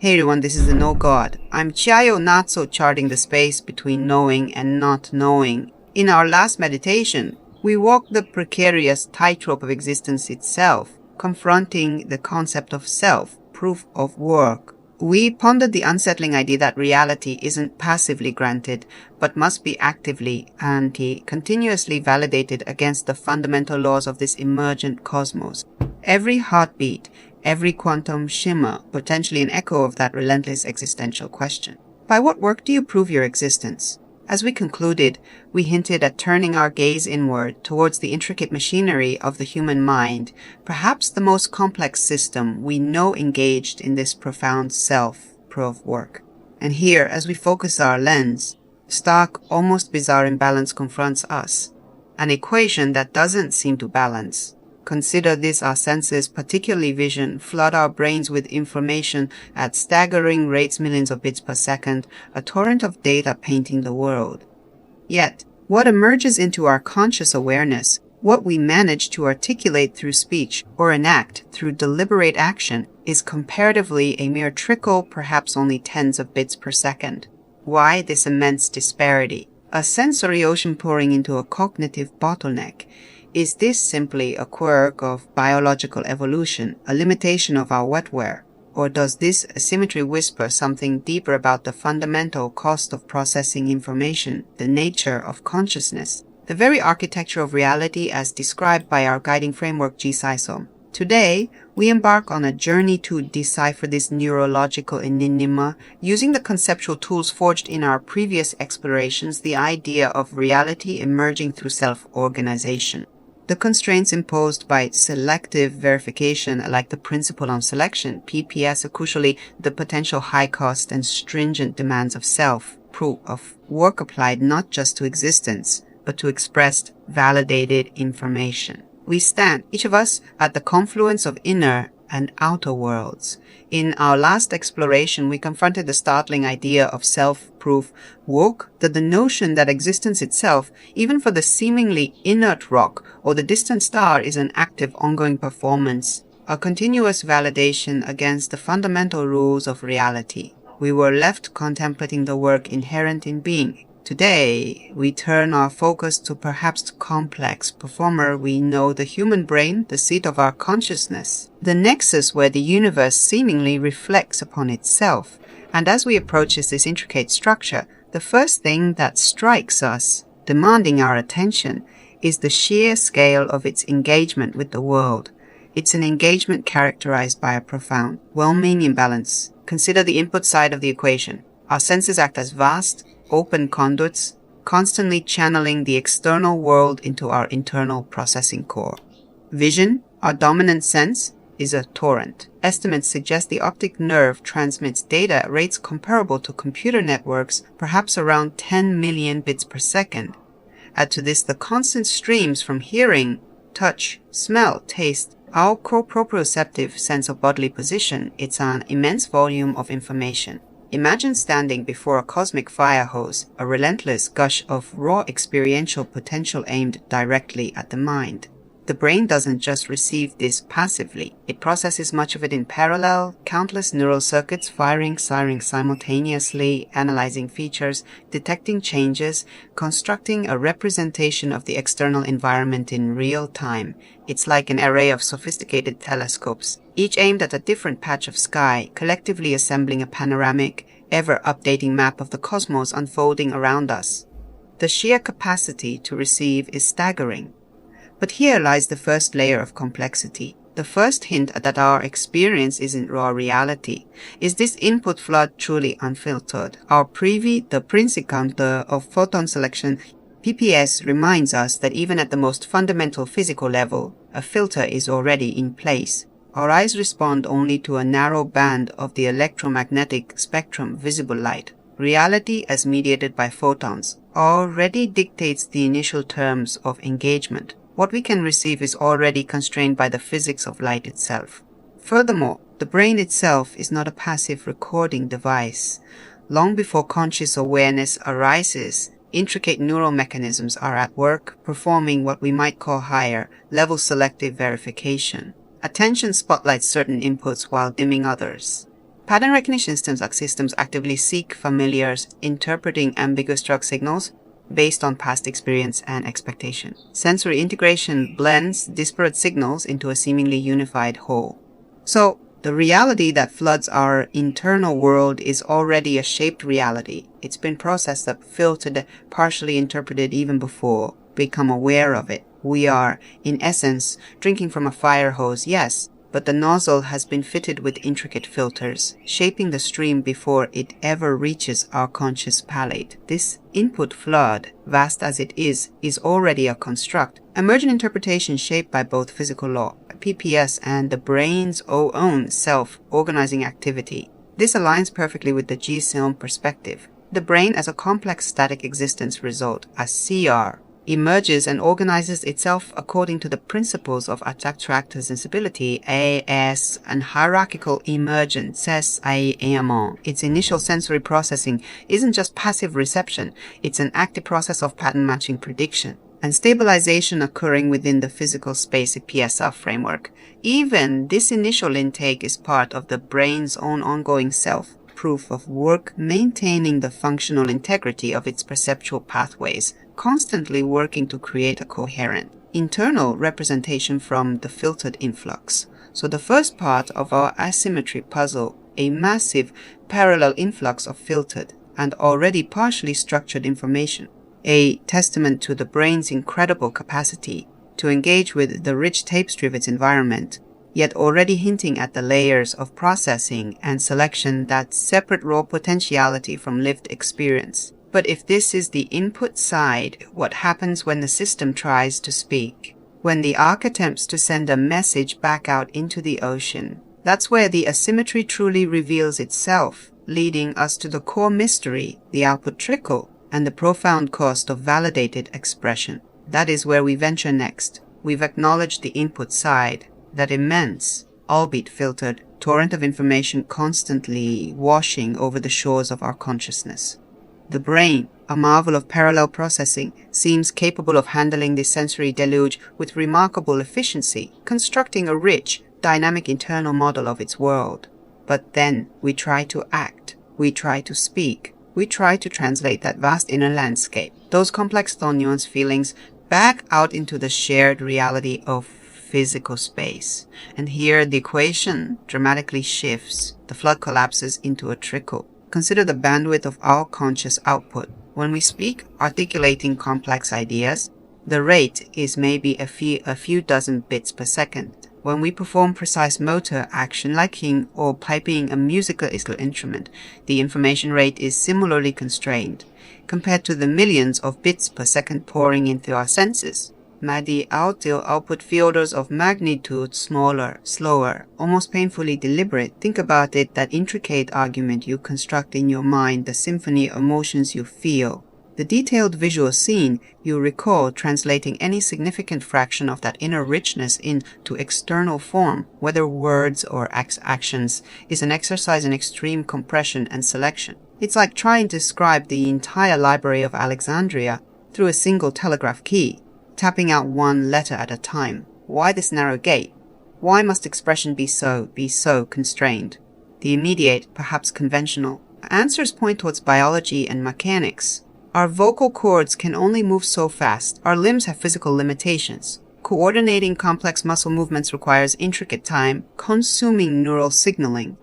Hey everyone, this is the No God. I'm Chiyo Natsu, charting the space between knowing and not knowing. In our last meditation, we walked the precarious tightrope of existence itself, confronting the concept of self, proof of work. We pondered the unsettling idea that reality isn't passively granted, but must be actively and continuously validated against the fundamental laws of this emergent cosmos. Every heartbeat, every quantum shimmer, potentially an echo of that relentless existential question. By what work do you prove your existence? As we concluded, we hinted at turning our gaze inward towards the intricate machinery of the human mind, perhaps the most complex system we know engaged in this profound self-proof work. And here, as we focus our lens, stark, almost bizarre imbalance confronts us. An equation that doesn't seem to balance. Consider this: our senses, particularly vision, flood our brains with information at staggering rates, millions of bits per second, a torrent of data painting the world. Yet, what emerges into our conscious awareness, what we manage to articulate through speech or enact through deliberate action, is comparatively a mere trickle, perhaps only tens of bits per second. Why this immense disparity? A sensory ocean pouring into a cognitive bottleneck. Is this simply a quirk of biological evolution, a limitation of our wetware? Or does this asymmetry whisper something deeper about the fundamental cost of processing information, the nature of consciousness, the very architecture of reality as described by our guiding framework GSISOM? Today, we embark on a journey to decipher this neurological enigma, using the conceptual tools forged in our previous explorations, the idea of reality emerging through self-organization. The constraints imposed by selective verification, like the principle on selection, PPS, or crucially, the potential high cost and stringent demands of self-proof of work applied not just to existence, but to expressed, validated information. We stand, each of us, at the confluence of inner and outer worlds. In our last exploration, we confronted the startling idea of self-proof work, that the notion that existence itself, even for the seemingly inert rock or the distant star, is an active, ongoing performance, a continuous validation against the fundamental rules of reality. We were left contemplating the work inherent in being. Today, we turn our focus to perhaps the complex performer we know, the human brain, the seat of our consciousness, the nexus where the universe seemingly reflects upon itself. And as we approach this intricate structure, the first thing that strikes us, demanding our attention, is the sheer scale of its engagement with the world. It's an engagement characterized by a profound, well-meaning imbalance. Consider the input side of the equation. Our senses act as vast, open conduits, constantly channeling the external world into our internal processing core. Vision, our dominant sense, is a torrent. Estimates suggest the optic nerve transmits data at rates comparable to computer networks, perhaps around 10 million bits per second. Add to this the constant streams from hearing, touch, smell, taste, our proprioceptive sense of bodily position. It's an immense volume of information. Imagine standing before a cosmic fire hose, a relentless gush of raw experiential potential aimed directly at the mind. The brain doesn't just receive this passively. It processes much of it in parallel, countless neural circuits firing simultaneously, analyzing features, detecting changes, constructing a representation of the external environment in real time. It's like an array of sophisticated telescopes, each aimed at a different patch of sky, collectively assembling a panoramic, ever-updating map of the cosmos unfolding around us. The sheer capacity to receive is staggering. But here lies the first layer of complexity, the first hint that our experience isn't raw reality. Is this input flood truly unfiltered? Our privy, the principante of photon selection, PPS, reminds us that even at the most fundamental physical level, a filter is already in place. Our eyes respond only to a narrow band of the electromagnetic spectrum, visible light. Reality, as mediated by photons, already dictates the initial terms of engagement. What we can receive is already constrained by the physics of light itself. Furthermore, the brain itself is not a passive recording device. Long before conscious awareness arises, intricate neural mechanisms are at work, performing what we might call higher-level selective verification. Attention spotlights certain inputs while dimming others. Pattern recognition systems are systems actively seek familiars, interpreting ambiguous drug signals based on past experience and expectation. Sensory integration blends disparate signals into a seemingly unified whole. So, the reality that floods our internal world is already a shaped reality. It's been processed up, filtered, partially interpreted even before we become aware of it. We are, in essence, drinking from a fire hose, yes, but the nozzle has been fitted with intricate filters, shaping the stream before it ever reaches our conscious palate. This input flood, vast as it is already a construct, emergent interpretation shaped by both physical law, PPS, and the brain's own self-organizing activity. This aligns perfectly with the GSISOM perspective. The brain as a complex static existence result, a CR, emerges and organizes itself according to the principles of attractor sensibility, AS, and hierarchical emergence, SRSA. Its initial sensory processing isn't just passive reception, it's an active process of pattern matching prediction and stabilization occurring within the physical space PSR framework. Even this initial intake is part of the brain's own ongoing self-proof of work, maintaining the functional integrity of its perceptual pathways, constantly working to create a coherent internal representation from the filtered influx. So the first part of our asymmetry puzzle, a massive parallel influx of filtered and already partially structured information, a testament to the brain's incredible capacity to engage with the rich tapestry of its environment, yet already hinting at the layers of processing and selection that separate raw potentiality from lived experience. But if this is the input side, what happens when the system tries to speak? When the arc attempts to send a message back out into the ocean? That's where the asymmetry truly reveals itself, leading us to the core mystery, the output trickle, and the profound cost of validated expression. That is where we venture next. We've acknowledged the input side, that immense, albeit filtered, torrent of information constantly washing over the shores of our consciousness. The brain, a marvel of parallel processing, seems capable of handling this sensory deluge with remarkable efficiency, constructing a rich, dynamic internal model of its world. But then we try to act, we try to speak, we try to translate that vast inner landscape, those complex thought-nuanced feelings, back out into the shared reality of physical space. And here the equation dramatically shifts. The flood collapses into a trickle. Consider the bandwidth of our conscious output. When we speak, articulating complex ideas, the rate is maybe a few dozen bits per second. When we perform precise motor action like singing or piping a musical instrument, the information rate is similarly constrained, compared to the millions of bits per second pouring into our senses. The output feel orders of magnitude smaller, slower, almost painfully deliberate. Think about it, that intricate argument you construct in your mind, the symphony of emotions you feel. The detailed visual scene you recall translating any significant fraction of that inner richness into external form, whether words or actions, is an exercise in extreme compression and selection. It's like trying to describe the entire library of Alexandria through a single telegraph key, tapping out one letter at a time. Why this narrow gate? Why must expression be so constrained? The immediate, perhaps conventional, answers point towards biology and mechanics. Our vocal cords can only move so fast. Our limbs have physical limitations. Coordinating complex muscle movements requires intricate time-consuming neural signaling.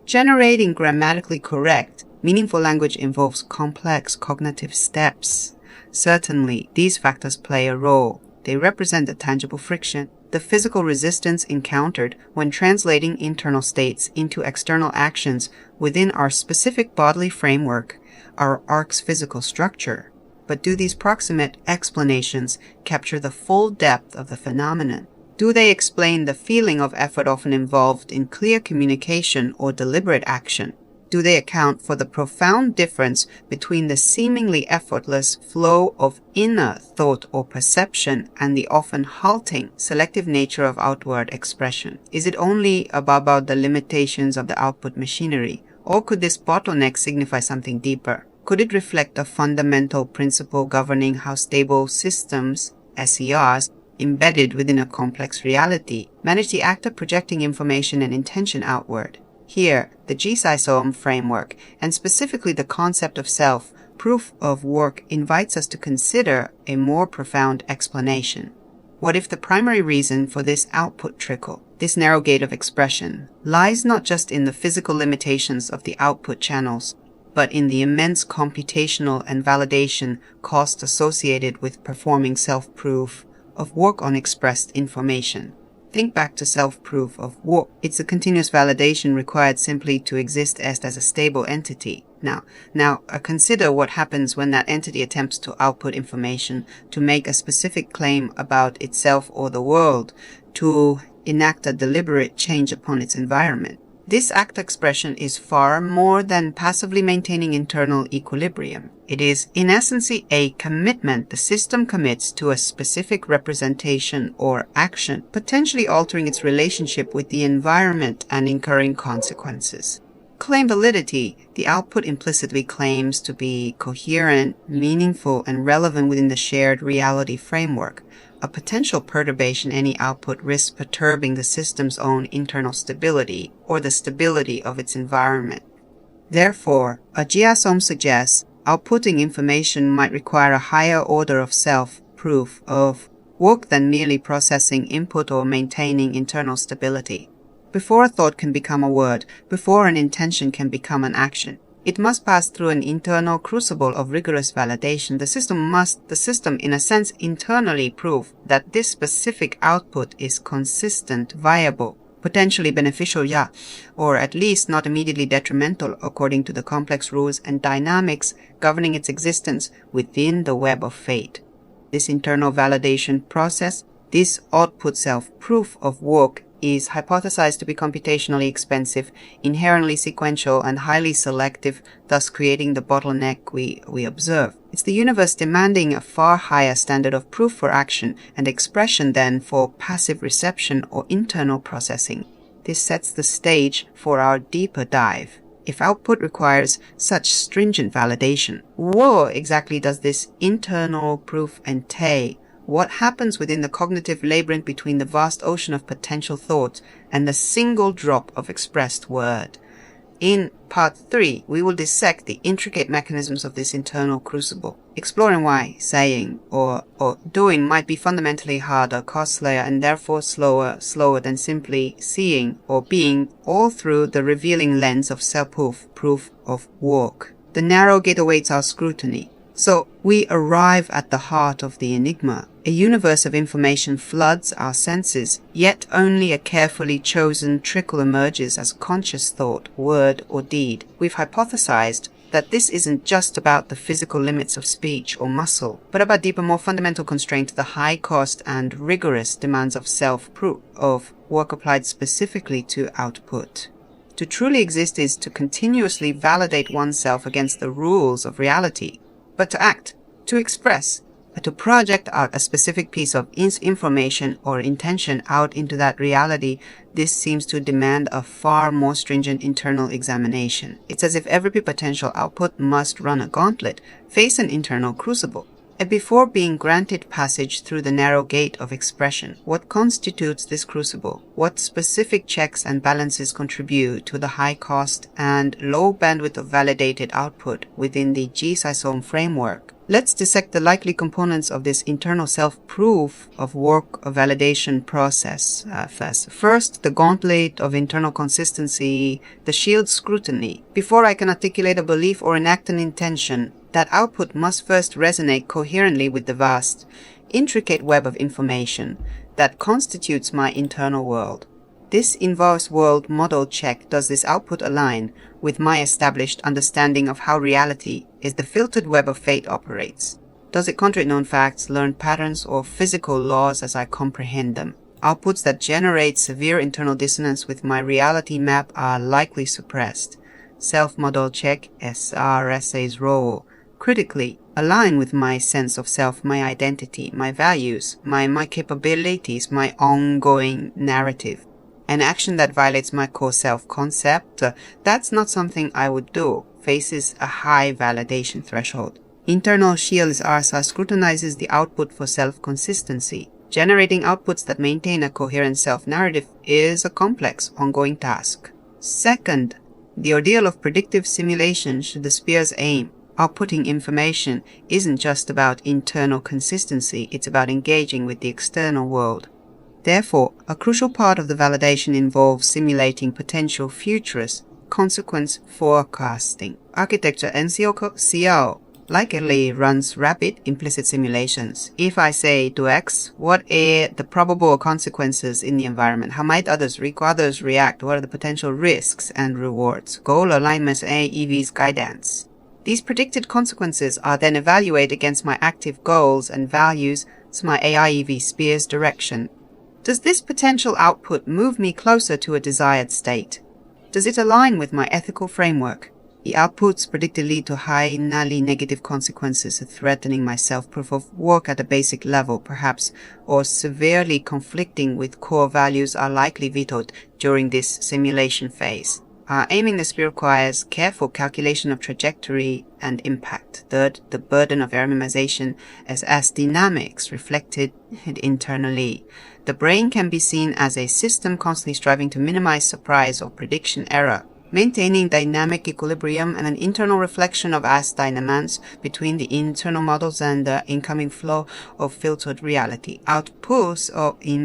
Generating grammatically correct, meaningful language involves complex cognitive steps. Certainly, these factors play a role. They represent the tangible friction, the physical resistance encountered when translating internal states into external actions within our specific bodily framework, our arc's physical structure. But do these proximate explanations capture the full depth of the phenomenon? Do they explain the feeling of effort often involved in clear communication or deliberate action? Do they account for the profound difference between the seemingly effortless flow of inner thought or perception and the often halting, selective nature of outward expression? Is it only about the limitations of the output machinery, or could this bottleneck signify something deeper? Could it reflect a fundamental principle governing how stable systems, SERs, embedded within a complex reality, manage the act of projecting information and intention outward? Here, the GSISOM framework, and specifically the concept of self, proof of work, invites us to consider a more profound explanation. What if the primary reason for this output trickle, this narrow gate of expression, lies not just in the physical limitations of the output channels, but in the immense computational and validation cost associated with performing self-proof of work on expressed information? Think back to self-proof of work. It's a continuous validation required simply to exist as a stable entity. Now, consider what happens when that entity attempts to output information, to make a specific claim about itself or the world, to enact a deliberate change upon its environment. This act expression is far more than passively maintaining internal equilibrium. It is, in essence, a commitment the system commits to a specific representation or action, potentially altering its relationship with the environment and incurring consequences. Claim validity. The output implicitly claims to be coherent, meaningful, and relevant within the shared reality framework. A potential perturbation any output risks perturbing the system's own internal stability or the stability of its environment. Therefore, a GSISOM suggests outputting information might require a higher order of self-proof of work than merely processing input or maintaining internal stability. Before a thought can become a word, before an intention can become an action, it must pass through an internal crucible of rigorous validation. The system in a sense internally prove that this specific output is consistent, viable, potentially beneficial, or at least not immediately detrimental according to the complex rules and dynamics governing its existence within the web of fate. This internal validation process, this output self-proof of work, is hypothesized to be computationally expensive, inherently sequential, and highly selective, thus creating the bottleneck we observe. It's the universe demanding a far higher standard of proof for action and expression than for passive reception or internal processing. This sets the stage for our deeper dive. If output requires such stringent validation, what exactly does this internal proof entail? What happens within the cognitive labyrinth between the vast ocean of potential thought and the single drop of expressed word? In part 3, we will dissect the intricate mechanisms of this internal crucible, exploring why saying or doing might be fundamentally harder, costlier, and therefore slower than simply seeing or being, all through the revealing lens of self-proof of work. The narrow gate awaits our scrutiny. So we arrive at the heart of the enigma. A universe of information floods our senses, yet only a carefully chosen trickle emerges as conscious thought, word, or deed. We've hypothesized that this isn't just about the physical limits of speech or muscle, but about deeper, more fundamental constraints, the high cost and rigorous demands of self-proof, of work applied specifically to output. To truly exist is to continuously validate oneself against the rules of reality. But to act, to express, to project out a specific piece of information or intention out into that reality, this seems to demand a far more stringent internal examination. It's as if every potential output must run a gauntlet, face an internal crucible. And before being granted passage through the narrow gate of expression, what constitutes this crucible? What specific checks and balances contribute to the high cost and low bandwidth of validated output within the GSISOM framework? Let's dissect the likely components of this internal self-proof of work validation process First, the gauntlet of internal consistency, the shield scrutiny. Before I can articulate a belief or enact an intention, that output must first resonate coherently with the vast, intricate web of information that constitutes my internal world. This involves world model check. Does this output align with my established understanding of how reality is the filtered web of fate operates? Does it contradict known facts, learned patterns, or physical laws as I comprehend them? Outputs that generate severe internal dissonance with my reality map are likely suppressed. Self-model check, SRSA's role. Critically align with my sense of self, my identity, my values, my capabilities, my ongoing narrative. An action that violates my core self-concept, that's not something I would do, faces a high validation threshold. Internal shield SRSA scrutinizes the output for self-consistency. Generating outputs that maintain a coherent self-narrative is a complex, ongoing task. Second, the ordeal of predictive simulation should the sphere's aim. Outputting information isn't just about internal consistency, it's about engaging with the external world. Therefore, a crucial part of the validation involves simulating potential futures, consequence forecasting. Architecture NCO likely runs rapid implicit simulations. If I say to X, what are the probable consequences in the environment? How might others react? What are the potential risks and rewards? Goal alignments AIEV's guidance. These predicted consequences are then evaluated against my active goals and values to my AIEV sphere's direction. Does this potential output move me closer to a desired state? Does it align with my ethical framework? The outputs predicted lead to highly negative consequences, threatening my self-proof of work at a basic level, perhaps, or severely conflicting with core values are likely vetoed during this simulation phase. Aiming the sphere requires careful calculation of trajectory and impact. Third, the burden of error minimization as dynamics reflected internally. The brain can be seen as a system constantly striving to minimize surprise or prediction error, maintaining dynamic equilibrium and an internal reflection of as dynamance between the internal models and the incoming flow of filtered reality. Outputs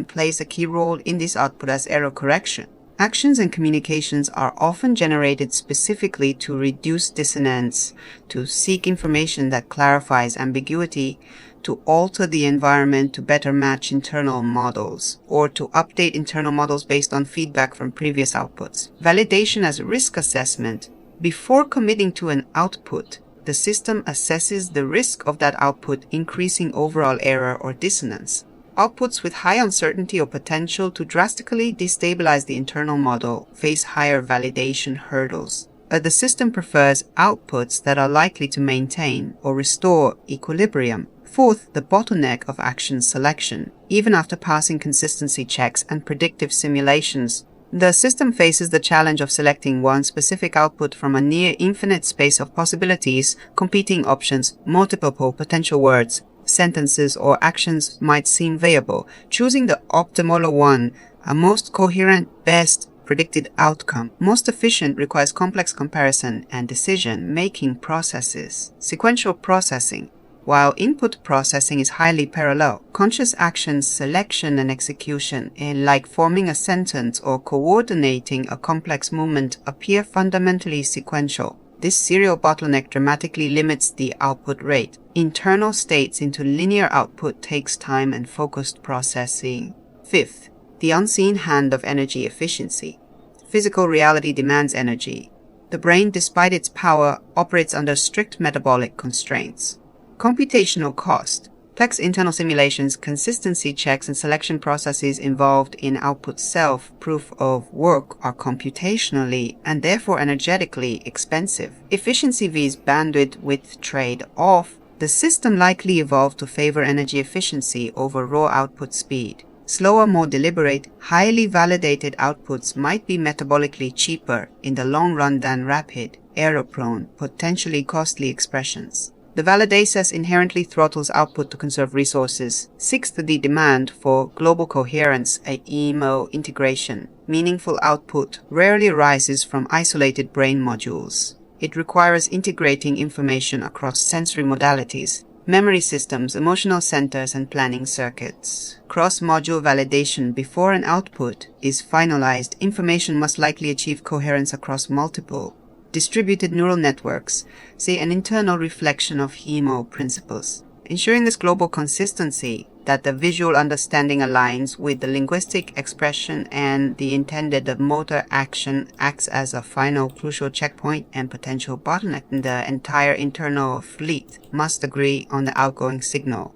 plays a key role in this output as error correction. Actions and communications are often generated specifically to reduce dissonance, to seek information that clarifies ambiguity, to alter the environment to better match internal models, or to update internal models based on feedback from previous outputs. Validation as a risk assessment. Before committing to an output, the system assesses the risk of that output increasing overall error or dissonance. Outputs with high uncertainty or potential to drastically destabilize the internal model face higher validation hurdles. The system prefers outputs that are likely to maintain or restore equilibrium. Fourth, the bottleneck of action selection. Even after passing consistency checks and predictive simulations, the system faces the challenge of selecting one specific output from a near infinite space of possibilities, competing options, multiple potential words, sentences, or actions might seem viable. Choosing the optimal one, a most coherent, best predicted outcome, most efficient, requires complex comparison and decision-making processes. Sequential processing. While input processing is highly parallel, conscious action selection and execution, like forming a sentence or coordinating a complex movement, appear fundamentally sequential. This serial bottleneck dramatically limits the output rate. Internal states into linear output takes time and focused processing. Fifth, the unseen hand of energy efficiency. Physical reality demands energy. The brain, despite its power, operates under strict metabolic constraints. Computational cost. Complex internal simulations, consistency checks, and selection processes involved in output self-proof of work are computationally and therefore energetically expensive. Efficiency vs bandwidth with trade-off. The system likely evolved to favor energy efficiency over raw output speed. Slower, more deliberate, highly validated outputs might be metabolically cheaper in the long run than rapid, error-prone, potentially costly expressions. The validator inherently throttles output to conserve resources. Sixth, the demand for global coherence, HEMO integration. Meaningful output rarely arises from isolated brain modules. It requires integrating information across sensory modalities, memory systems, emotional centers, and planning circuits. Cross-module validation. Before an output is finalized, information must likely achieve coherence across multiple distributed neural networks, say an internal reflection of HEMO principles. Ensuring this global consistency, that the visual understanding aligns with the linguistic expression and the intended motor action, acts as a final crucial checkpoint and potential bottleneck. The entire internal fleet must agree on the outgoing signal.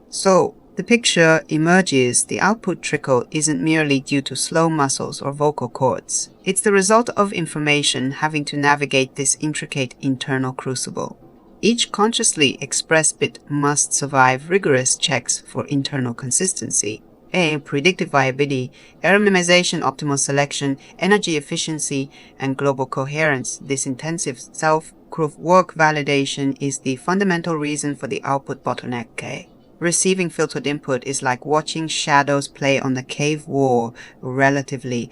So, the picture emerges. The output trickle isn't merely due to slow muscles or vocal cords. It's the result of information having to navigate this intricate internal crucible. Each consciously expressed bit must survive rigorous checks for internal consistency, predictive viability, error minimization, optimal selection, energy efficiency, and global coherence. This intensive self-proof work validation is the fundamental reason for the output bottleneck. Receiving filtered input is like watching shadows play on the cave wall, relatively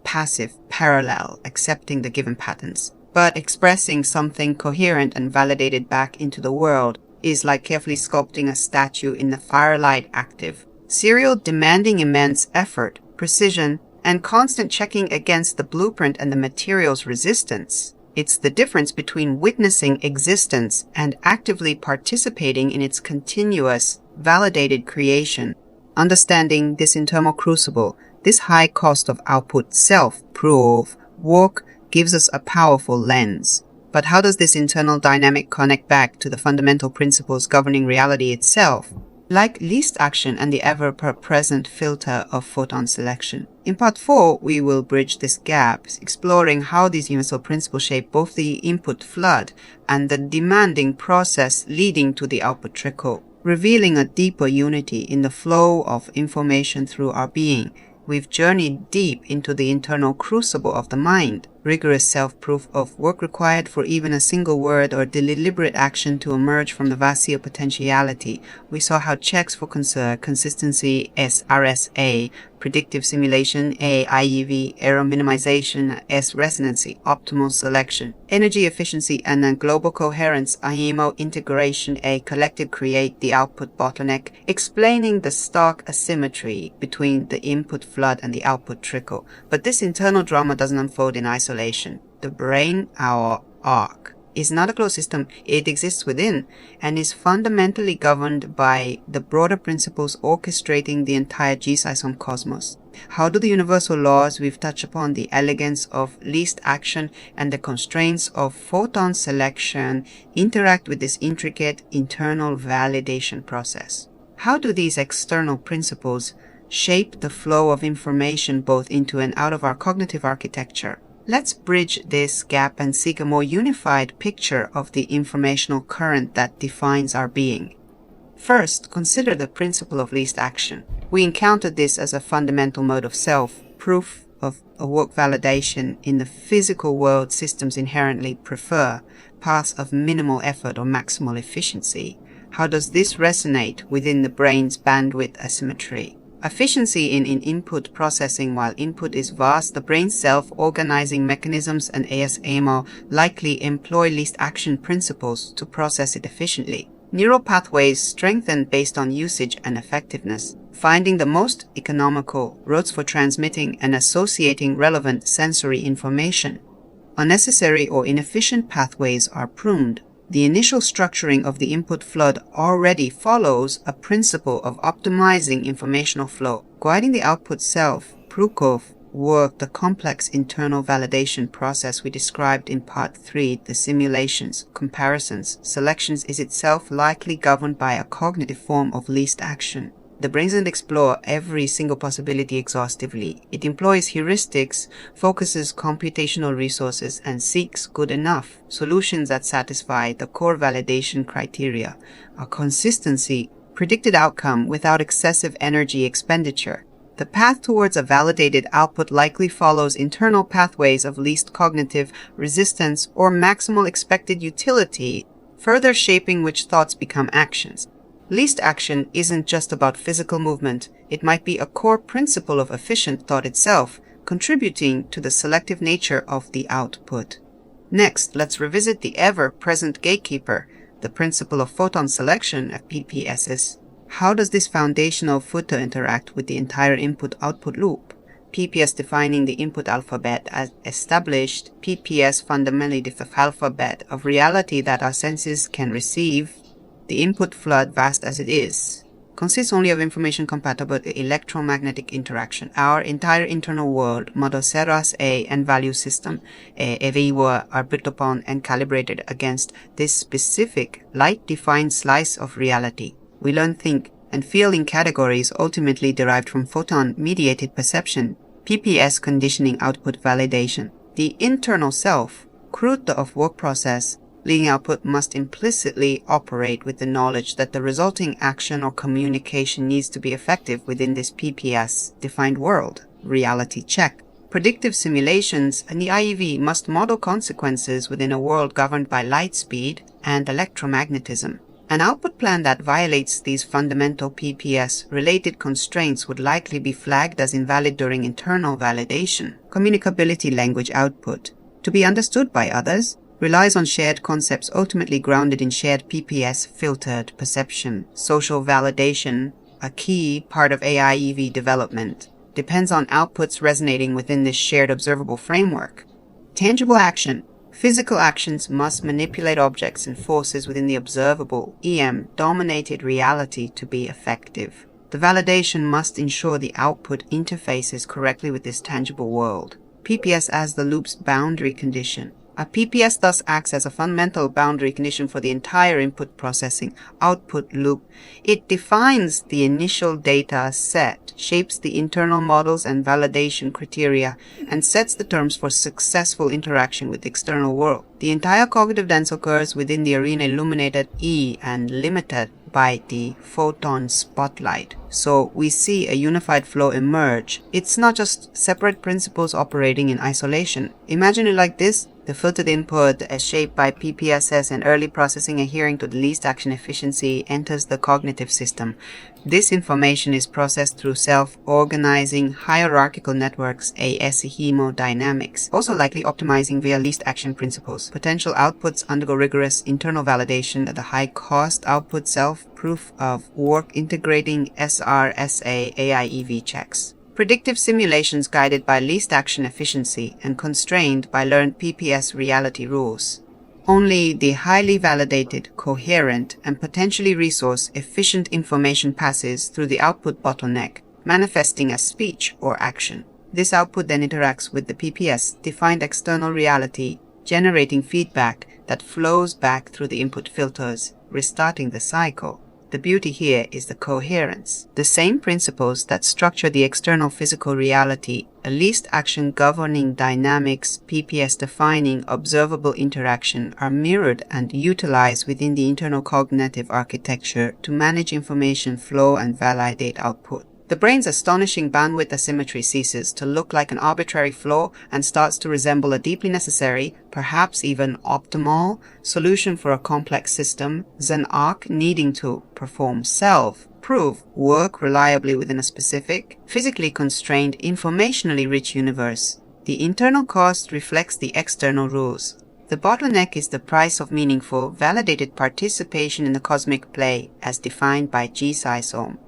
passive, parallel, accepting the given patterns. But expressing something coherent and validated back into the world is like carefully sculpting a statue in the firelight active. Serial demanding immense effort, precision, and constant checking against the blueprint and the material's resistance. It's the difference between witnessing existence and actively participating in its continuous, validated creation. Understanding this internal crucible, this high cost of output self-proof work gives us a powerful lens. But how does this internal dynamic connect back to the fundamental principles governing reality itself? Like least action and the ever-present filter of photon selection. In part 4, we will bridge this gap, exploring how these universal principles shape both the input flood and the demanding process leading to the output trickle, revealing a deeper unity in the flow of information through our being. We've journeyed deep into the internal crucible of the mind, rigorous self-proof of work required for even a single word or deliberate action to emerge from the vacío potentiality. We saw how checks for consistency, SRSA, predictive simulation, AIEV, error minimization, S-resonancy, optimal selection, energy efficiency, and a global coherence, HEMO integration, a collective create the output bottleneck, explaining the stark asymmetry between the input flood and the output trickle. But this internal drama doesn't unfold in isolation. The brain, our arc, is not a closed system. It exists within and is fundamentally governed by the broader principles orchestrating the entire GSISOM cosmos. How do the universal laws we've touched upon, the elegance of least action and the constraints of photon selection, interact with this intricate internal validation process? How do these external principles shape the flow of information both into and out of our cognitive architecture? Let's bridge this gap and seek a more unified picture of the informational current that defines our being. First, consider the principle of least action. We encountered this as a fundamental mode of self, proof of a work validation in the physical world. Systems inherently prefer paths of minimal effort or maximal efficiency. How does this resonate within the brain's bandwidth asymmetry? Efficiency in input processing. While input is vast, the brain's self-organizing mechanisms and ASMO likely employ least action principles to process it efficiently. Neural pathways strengthen based on usage and effectiveness, finding the most economical routes for transmitting and associating relevant sensory information. Unnecessary or inefficient pathways are pruned. The initial structuring of the input flood already follows a principle of optimizing informational flow, guiding the output self. Prukov worked the complex internal validation process we described in part 3, the simulations, comparisons, selections is itself likely governed by a cognitive form of least action. The brain doesn't explore every single possibility exhaustively. It employs heuristics, focuses computational resources, and seeks good enough solutions that satisfy the core validation criteria, a consistency, predicted outcome without excessive energy expenditure. The path towards a validated output likely follows internal pathways of least cognitive resistance or maximal expected utility, further shaping which thoughts become actions. Least action isn't just about physical movement. It might be a core principle of efficient thought itself, contributing to the selective nature of the output. Next, let's revisit the ever-present gatekeeper, the principle of photon selection of PPSs. How does this foundational footer interact with the entire input-output loop? PPS defining the input alphabet as established, PPS fundamentally the alphabet of reality that our senses can receive. The input flood, vast as it is, consists only of information compatible with electromagnetic interaction. Our entire internal world, model SRSA and value system, AIEV, are built upon and calibrated against this specific, light-defined slice of reality. We learn, think, and feel in categories ultimately derived from photon-mediated perception, PPS conditioning output validation. The internal self, crude of work process, leading output must implicitly operate with the knowledge that the resulting action or communication needs to be effective within this PPS-defined world. Reality check. Predictive simulations and the AIEV must model consequences within a world governed by light speed and electromagnetism. An output plan that violates these fundamental PPS-related constraints would likely be flagged as invalid during internal validation. Communicability language output, to be understood by others, relies on shared concepts ultimately grounded in shared PPS-filtered perception. Social validation, a key part of AIEV development, depends on outputs resonating within this shared observable framework. Tangible action. Physical actions must manipulate objects and forces within the observable, EM-dominated reality to be effective. The validation must ensure the output interfaces correctly with this tangible world. PPS as the loop's boundary condition. A PPS thus acts as a fundamental boundary condition for the entire input processing output loop. It defines the initial data set, shapes the internal models and validation criteria, and sets the terms for successful interaction with the external world. The entire cognitive dance occurs within the arena illuminated and limited by the photon spotlight. So we see a unified flow emerge. It's not just separate principles operating in isolation. Imagine it like this. The filtered input, as shaped by PPSS and early processing adhering to the least action efficiency, enters the cognitive system. This information is processed through self-organizing hierarchical networks, HEMO dynamics, also likely optimizing via least action principles. Potential outputs undergo rigorous internal validation at the high-cost output self-proof of work integrating SRSA AIEV checks. Predictive simulations guided by least action efficiency and constrained by learned PPS reality rules. Only the highly validated, coherent, and potentially resource-efficient information passes through the output bottleneck, manifesting as speech or action. This output then interacts with the PPS-defined external reality, generating feedback that flows back through the input filters, restarting the cycle. The beauty here is the coherence. The same principles that structure the external physical reality, a least action governing dynamics, PPS defining observable interaction, are mirrored and utilized within the internal cognitive architecture to manage information flow and validate output. The brain's astonishing bandwidth asymmetry ceases to look like an arbitrary flaw and starts to resemble a deeply necessary, perhaps even optimal, solution for a complex system, an arc needing to perform prove, work reliably within a specific, physically constrained, informationally rich universe. The internal cost reflects the external rules. The bottleneck is the price of meaningful, validated participation in the cosmic play as defined by GSISOM.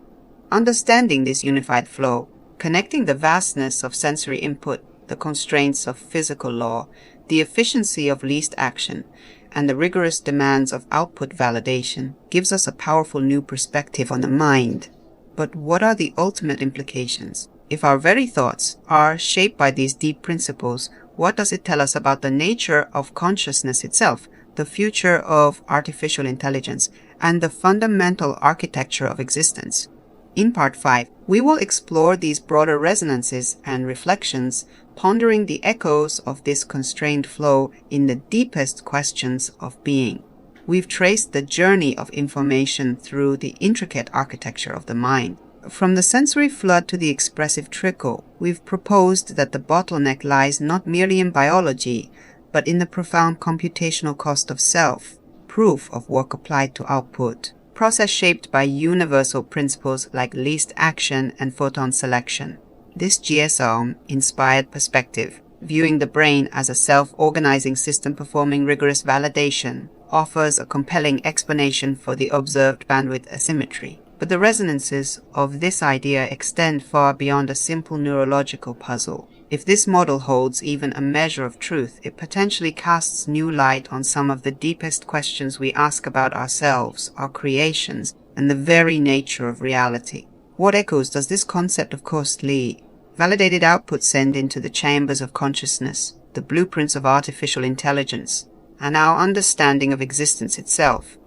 Understanding this unified flow, connecting the vastness of sensory input, the constraints of physical law, the efficiency of least action, and the rigorous demands of output validation, gives us a powerful new perspective on the mind. But what are the ultimate implications? If our very thoughts are shaped by these deep principles, what does it tell us about the nature of consciousness itself, the future of artificial intelligence, and the fundamental architecture of existence? In Part 5, we will explore these broader resonances and reflections, pondering the echoes of this constrained flow in the deepest questions of being. We've traced the journey of information through the intricate architecture of the mind. From the sensory flood to the expressive trickle, we've proposed that the bottleneck lies not merely in biology, but in the profound computational cost of self, proof of work applied to output. Process shaped by universal principles like least action and photon selection. This GSISOM-inspired perspective, viewing the brain as a self-organizing system performing rigorous validation, offers a compelling explanation for the observed bandwidth asymmetry. But the resonances of this idea extend far beyond a simple neurological puzzle. If this model holds even a measure of truth, it potentially casts new light on some of the deepest questions we ask about ourselves, our creations, and the very nature of reality. What echoes does this concept of cost lead? Validated outputs send into the chambers of consciousness, the blueprints of artificial intelligence, and our understanding of existence itself.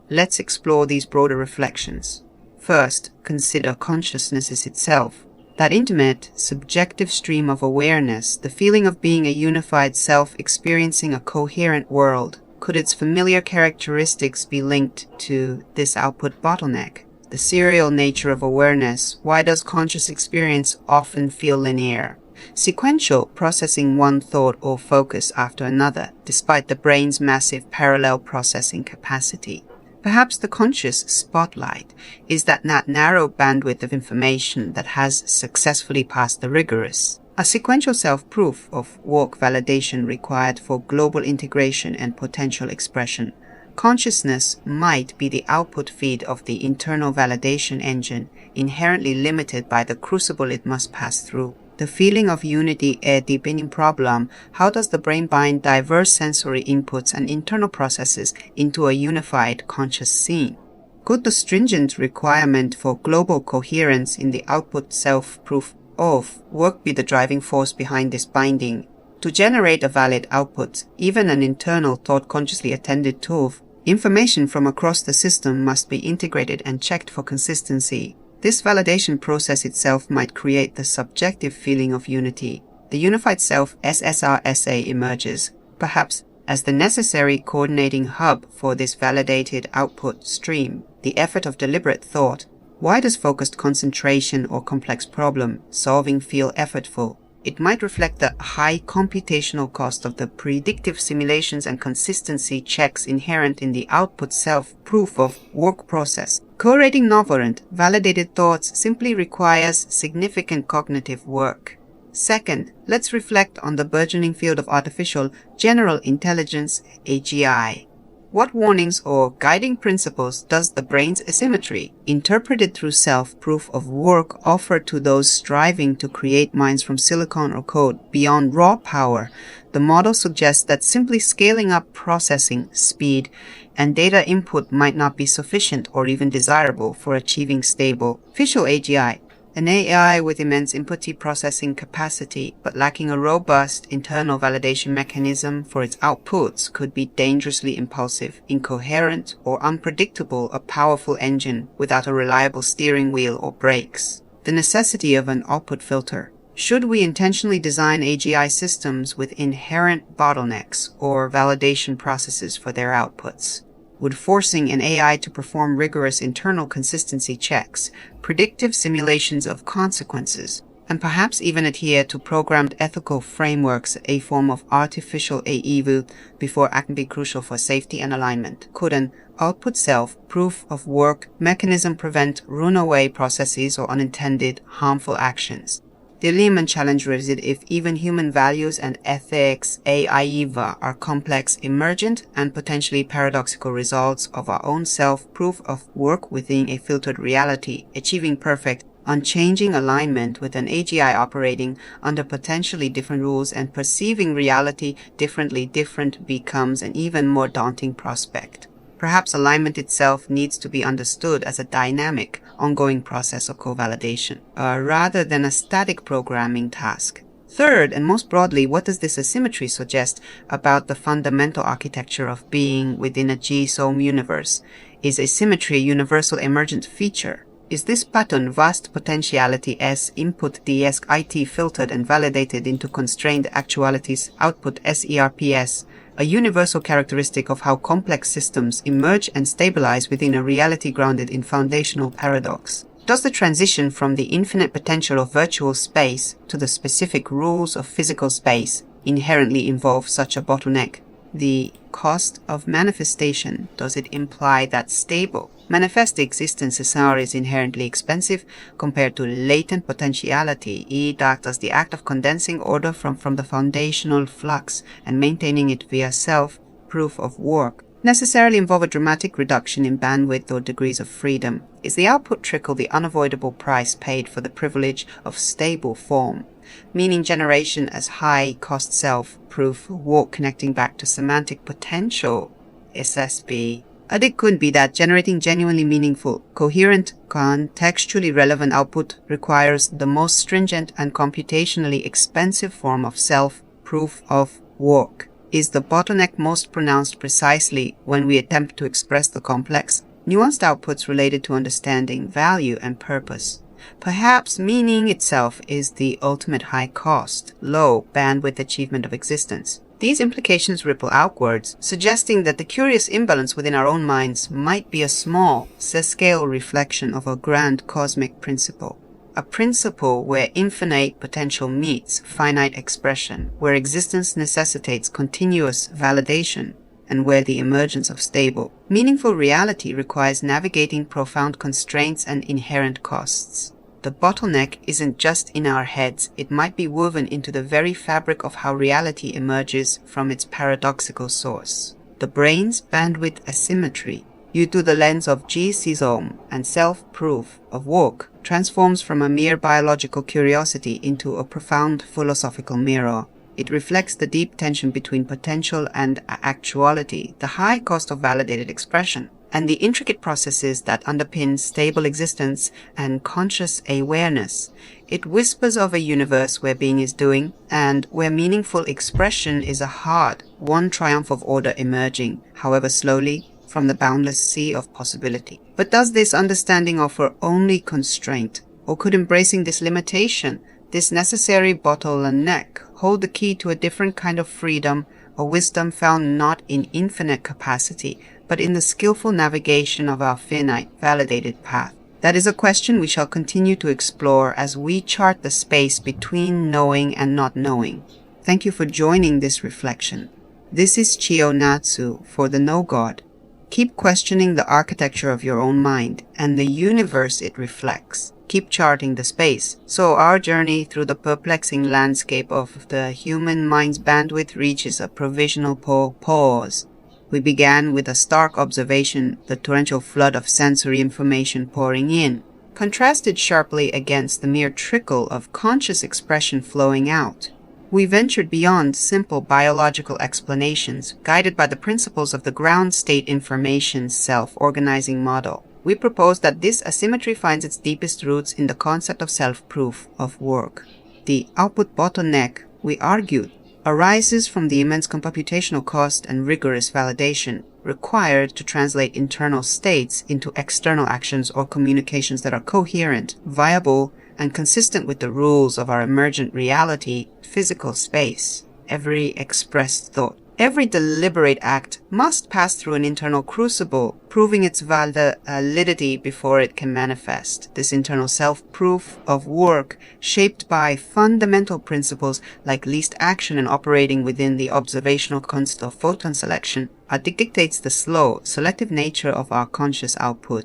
Let's explore these broader reflections. First, consider consciousness itself. That intimate, subjective stream of awareness, the feeling of being a unified self experiencing a coherent world. Could its familiar characteristics be linked to this output bottleneck? The serial nature of awareness. Why does conscious experience often feel linear? Sequential, processing one thought or focus after another, despite the brain's massive parallel processing capacity. Perhaps the conscious spotlight is that narrow bandwidth of information that has successfully passed the rigorous, a sequential self-proof of work validation required for global integration and potential expression. Consciousness might be the output feed of the internal validation engine, inherently limited by the crucible it must pass through. The feeling of unity a deepening problem. How does the brain bind diverse sensory inputs and internal processes into a unified conscious scene? Could the stringent requirement for global coherence in the output self-proof of work be the driving force behind this binding? To generate a valid output, even an internal thought consciously attended to, information from across the system must be integrated and checked for consistency. This validation process itself might create the subjective feeling of unity. The unified self SRSA emerges, perhaps as the necessary coordinating hub for this validated output stream. The effort of deliberate thought. Why does focused concentration or complex problem solving feel effortful? It might reflect the high computational cost of the predictive simulations and consistency checks inherent in the output self-proof of work process. Co-rating novel validated thoughts simply requires significant cognitive work. Second, let's reflect on the burgeoning field of artificial general intelligence, AGI. What warnings or guiding principles does the brain's asymmetry, interpreted through self-proof of work, offer to those striving to create minds from silicon or code beyond raw power? The model suggests that simply scaling up processing speed and data input might not be sufficient or even desirable for achieving stable visual AGI. An AI with immense input processing capacity but lacking a robust internal validation mechanism for its outputs could be dangerously impulsive, incoherent, or unpredictable, a powerful engine without a reliable steering wheel or brakes. The necessity of an output filter. Should we intentionally design AGI systems with inherent bottlenecks or validation processes for their outputs? Would forcing an AI to perform rigorous internal consistency checks, predictive simulations of consequences, and perhaps even adhere to programmed ethical frameworks, a form of artificial AIEV, before acting be crucial for safety and alignment? Could an output self-proof of work mechanism prevent runaway processes or unintended harmful actions? The Lehman challenge resides if even human values and ethics, AIEV, are complex, emergent, and potentially paradoxical results of our own self-proof of work within a filtered reality, achieving perfect, unchanging alignment with an AGI operating under potentially different rules and perceiving reality differently becomes an even more daunting prospect. Perhaps alignment itself needs to be understood as a dynamic, ongoing process of co-validation, rather than a static programming task. Third, and most broadly, what does this asymmetry suggest about the fundamental architecture of being within a GSISOM universe? Is asymmetry a universal emergent feature? Is this pattern vast potentiality as input ds IT filtered and validated into constrained actualities output SERPS, a universal characteristic of how complex systems emerge and stabilize within a reality grounded in foundational paradox? Does the transition from the infinite potential of virtual space to the specific rules of physical space inherently involve such a bottleneck? The cost of manifestation, does it imply that stable, manifest existence is inherently expensive compared to latent potentiality, does the act of condensing order from the foundational flux and maintaining it via self-proof of work necessarily involve a dramatic reduction in bandwidth or degrees of freedom? Is the output trickle the unavoidable price paid for the privilege of stable form, meaning generation as high-cost self-proof work connecting back to semantic potential, SSB? It could be that generating genuinely meaningful, coherent, contextually relevant output requires the most stringent and computationally expensive form of self-proof of work. Is the bottleneck most pronounced precisely when we attempt to express the complex, nuanced outputs related to understanding, value, and purpose? Perhaps meaning itself is the ultimate high-cost, low bandwidth achievement of existence. These implications ripple outwards, suggesting that the curious imbalance within our own minds might be a small, scale reflection of a grand cosmic principle. A principle where infinite potential meets finite expression, where existence necessitates continuous validation, and where the emergence of stable, meaningful reality requires navigating profound constraints and inherent costs. The bottleneck isn't just in our heads, it might be woven into the very fabric of how reality emerges from its paradoxical source. The brain's bandwidth asymmetry, viewed through the lens of GSISOM and self-proof of work, transforms from a mere biological curiosity into a profound philosophical mirror. It reflects the deep tension between potential and actuality, the high cost of validated expression, and the intricate processes that underpin stable existence and conscious awareness. It whispers of a universe where being is doing, and where meaningful expression is a hard, one triumph of order emerging, however slowly, from the boundless sea of possibility. But does this understanding offer only constraint, or could embracing this limitation, this necessary bottleneck, hold the key to a different kind of freedom or wisdom found not in infinite capacity, but in the skillful navigation of our finite, validated path? That is a question we shall continue to explore as we chart the space between knowing and not knowing. Thank you for joining this reflection. This is Chiyo Natsu for the No God. Keep questioning the architecture of your own mind and the universe it reflects. Keep charting the space, so our journey through the perplexing landscape of the human mind's bandwidth reaches a provisional pause. We began with a stark observation, the torrential flood of sensory information pouring in, contrasted sharply against the mere trickle of conscious expression flowing out. We ventured beyond simple biological explanations, guided by the principles of the ground state information self-organizing model. We propose that this asymmetry finds its deepest roots in the concept of self-proof of work. The output bottleneck, we argued, arises from the immense computational cost and rigorous validation required to translate internal states into external actions or communications that are coherent, viable, and consistent with the rules of our emergent reality, physical space. Every expressed thought, every deliberate act must pass through an internal crucible, proving its validity before it can manifest. This internal self-proof of work, shaped by fundamental principles like least action and operating within the observational constant of photon selection, dictates the slow, selective nature of our conscious output.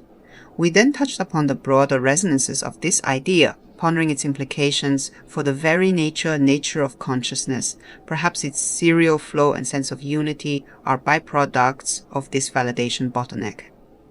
We then touched upon the broader resonances of this idea, pondering its implications for the very nature of consciousness. Perhaps its serial flow and sense of unity are byproducts of this validation bottleneck.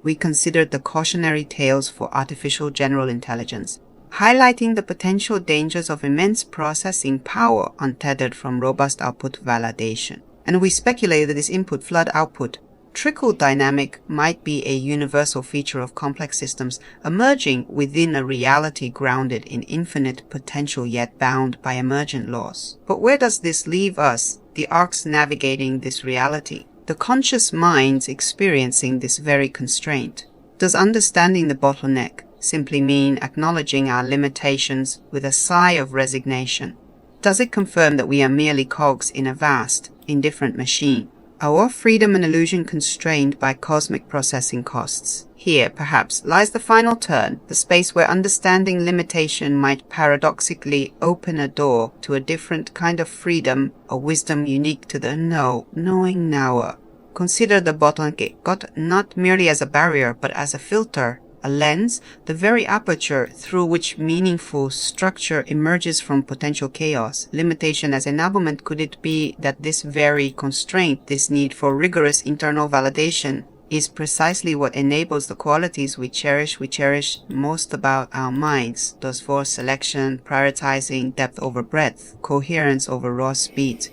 We considered the cautionary tales for artificial general intelligence, highlighting the potential dangers of immense processing power untethered from robust output validation. And we speculated that this input-flood-output trickle dynamic might be a universal feature of complex systems emerging within a reality grounded in infinite potential yet bound by emergent laws. But where does this leave us, the arcs navigating this reality, the conscious minds experiencing this very constraint? Does understanding the bottleneck simply mean acknowledging our limitations with a sigh of resignation? Does it confirm that we are merely cogs in a vast, indifferent machine? Our freedom and illusion constrained by cosmic processing costs. Here, perhaps, lies the final turn, the space where understanding limitation might paradoxically open a door to a different kind of freedom or wisdom unique to the knowing knower. Consider the bottleneck not merely as a barrier, but as a filter, a lens, the very aperture through which meaningful structure emerges from potential chaos. Limitation as enablement, could it be that this very constraint, this need for rigorous internal validation, is precisely what enables the qualities we cherish most about our minds, those for selection, prioritizing depth over breadth, coherence over raw speed?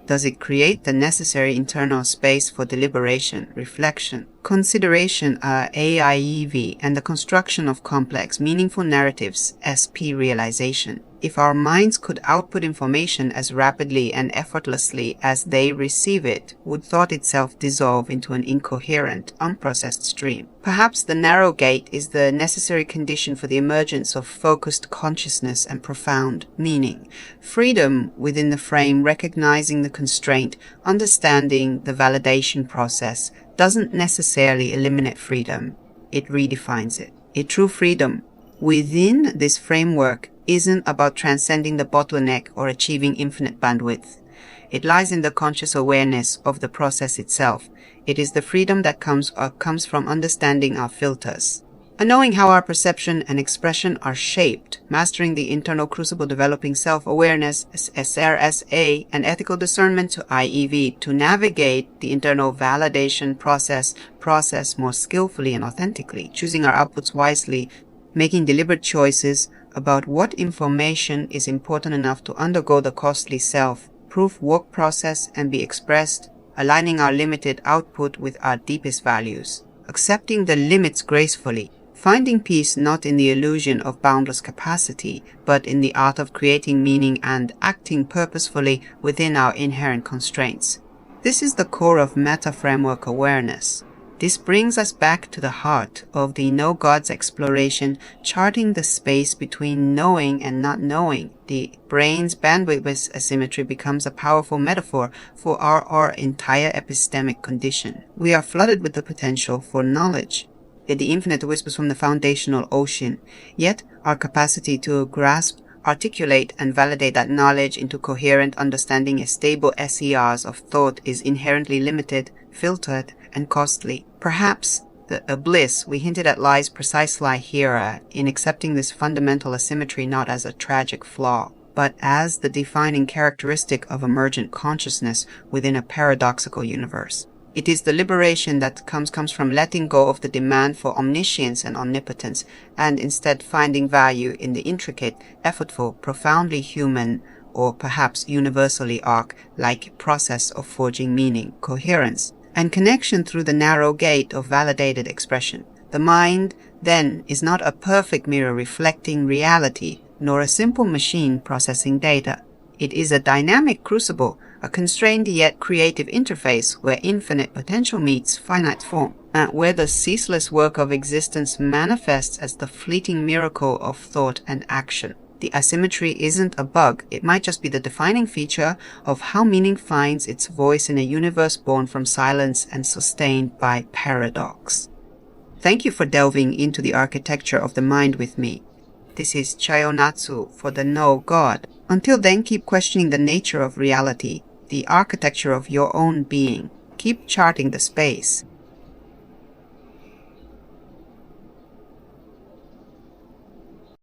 Does it create the necessary internal space for deliberation, reflection, consideration, AIEV, and the construction of complex, meaningful narratives, SP realization? If our minds could output information as rapidly and effortlessly as they receive it, would thought itself dissolve into an incoherent, unprocessed stream? Perhaps the narrow gate is the necessary condition for the emergence of focused consciousness and profound meaning. Freedom within the frame, recognizing the constraint, understanding the validation process, doesn't necessarily eliminate freedom. It redefines it. A true freedom within this framework isn't about transcending the bottleneck or achieving infinite bandwidth. It lies in the conscious awareness of the process itself. It is the freedom that comes from understanding our filters. And knowing how our perception and expression are shaped, mastering the internal crucible, developing self-awareness, SRSA, and ethical discernment to AIEV to navigate the internal validation process more skillfully and authentically, choosing our outputs wisely, making deliberate choices about what information is important enough to undergo the costly self-proof work process and be expressed, aligning our limited output with our deepest values, accepting the limits gracefully, finding peace not in the illusion of boundless capacity, but in the art of creating meaning and acting purposefully within our inherent constraints. This is the core of meta-framework awareness. This brings us back to the heart of the No Gods exploration, charting the space between knowing and not knowing. The brain's bandwidth asymmetry becomes a powerful metaphor for our entire epistemic condition. We are flooded with the potential for knowledge. The infinite whispers from the foundational ocean, yet our capacity to grasp, articulate, and validate that knowledge into coherent understanding as stable SERs of thought is inherently limited, filtered, and costly. Perhaps the bliss we hinted at lies precisely here in accepting this fundamental asymmetry not as a tragic flaw, but as the defining characteristic of emergent consciousness within a paradoxical universe. It is the liberation that comes from letting go of the demand for omniscience and omnipotence, and instead finding value in the intricate, effortful, profoundly human, or perhaps universally arc-like process of forging meaning, coherence, and connection through the narrow gate of validated expression. The mind, then, is not a perfect mirror reflecting reality, nor a simple machine processing data. It is a dynamic crucible, a constrained yet creative interface where infinite potential meets finite form, and where the ceaseless work of existence manifests as the fleeting miracle of thought and action. The asymmetry isn't a bug, it might just be the defining feature of how meaning finds its voice in a universe born from silence and sustained by paradox. Thank you for delving into the architecture of the mind with me. This is Chiyo Natsu for the No God. Until then, keep questioning the nature of reality, the architecture of your own being. Keep charting the space.